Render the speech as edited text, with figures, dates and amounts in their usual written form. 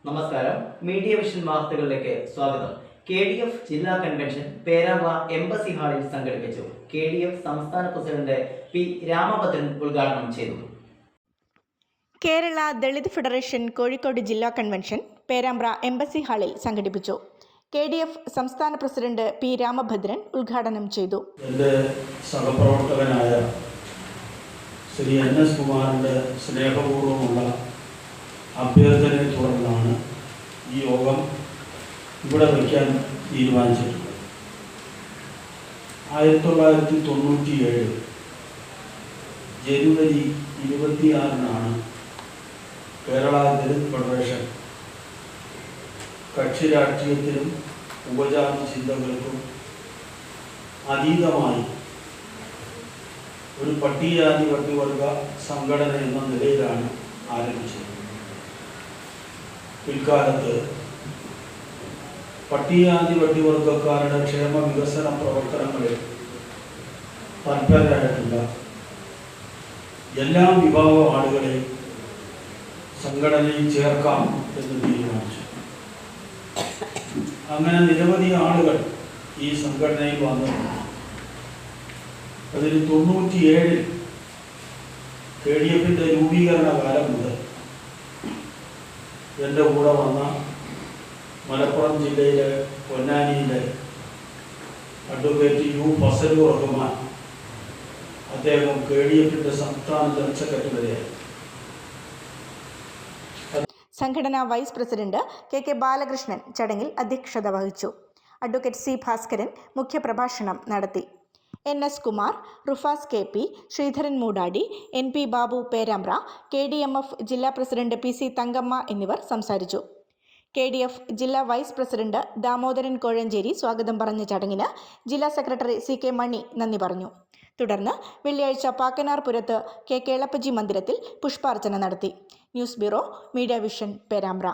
നമസ്കാരം. Media vision വാർത്തകളിലേക്ക് സ്വാഗതം. KDF ജില്ലാ കൺവെൻഷൻ പേരാമ്പ്ര എംബസി ഹാളിൽ സംഘടിപ്പിച്ചു. KDF സംസ്ഥാന പ്രസിഡന്റ് പി രാമഭദ്രൻ ഉദ്ഘാടനം ചെയ്തു. കേരള ദളിത് ഫെഡറേഷൻ കോഴിക്കോട് ജില്ലാ കൺവെൻഷൻ പേരാമ്പ്ര എംബസി ഹാളിൽ സംഘടിപ്പിച്ചു. KDF സംസ്ഥാന പ്രസിഡന്റ് പി രാമഭദ്രൻ ഉദ്ഘാടനം ചെയ്തു. എൻ്റെ സഹപ്രവർത്തകനായ ശ്രീ NS കുമാറിൻ്റെ സ്നേഹപൂർവ്വമുള്ള അഭ്യർത്ഥനയെ തുടർന്നാണ് ഈ യോഗം ഇവിടെ വയ്ക്കാൻ തീരുമാനിച്ചിട്ടുള്ളത്. 1997 ജനുവരി 26 കേരള ദളിത് ഫെഡറേഷൻ കക്ഷി രാഷ്ട്രീയത്തിനും ഉപജാതി ചിന്തകൾക്കും അതീതമായി ഒരു പട്ടികജാതി പട്ടികവർഗ സംഘടന എന്ന നിലയിലാണ് ആരംഭിച്ചത്. പിൽക്കാലത്ത് പട്ടികജാതി പട്ടികവർഗക്കാരുടെ ക്ഷേമ വികസന പ്രവർത്തനങ്ങളിൽ തൽപരരായിട്ടുള്ള എല്ലാ വിഭാഗം ആളുകളെയും സംഘടനയിൽ ചേർക്കാം എന്ന് തീരുമാനിച്ചു. അങ്ങനെ നിരവധി ആളുകൾ ഈ സംഘടനയിൽ വന്നിട്ടുണ്ട്. അതിൽ 97 KDFിൻ്റെ രൂപീകരണ കാലം മുതൽ എൻ്റെ കൂടെ വന്ന മലപ്പുറം ജില്ലയിലെ പൊന്നാനിയിലെ അഡ്വക്കേറ്റ് U ഫസലുർ റഹ്മാൻ, അദ്ദേഹം KDFിൻ്റെ സംസ്ഥാന ജനറൽ സെക്രട്ടറിയായി. സംഘടനാ വൈസ് പ്രസിഡന്റ് KK ബാലകൃഷ്ണൻ ചടങ്ങിൽ അധ്യക്ഷത വഹിച്ചു. അഡ്വക്കേറ്റ് C ഭാസ്കരൻ മുഖ്യപ്രഭാഷണം നടത്തി. NS Kumar, Rufus KP, Sreedharan Moodadi, NP Babu Perambra, KDMF ജില്ലാ പ്രസിഡന്റ് PC തങ്കമ്മ എന്നിവർ സംസാരിച്ചു. KDF ജില്ലാ വൈസ് പ്രസിഡന്റ് ദാമോദരൻ കോഴഞ്ചേരി സ്വാഗതം പറഞ്ഞ ചടങ്ങിന് ജില്ലാ സെക്രട്ടറി CK മണി നന്ദി പറഞ്ഞു. തുടർന്ന് വെള്ളിയാഴ്ച പാക്കനാർപുരത്ത് KK എളപ്പജി മന്ദിരത്തിൽ പുഷ്പാർച്ചന നടത്തി. News bureau, media vision, Perambra.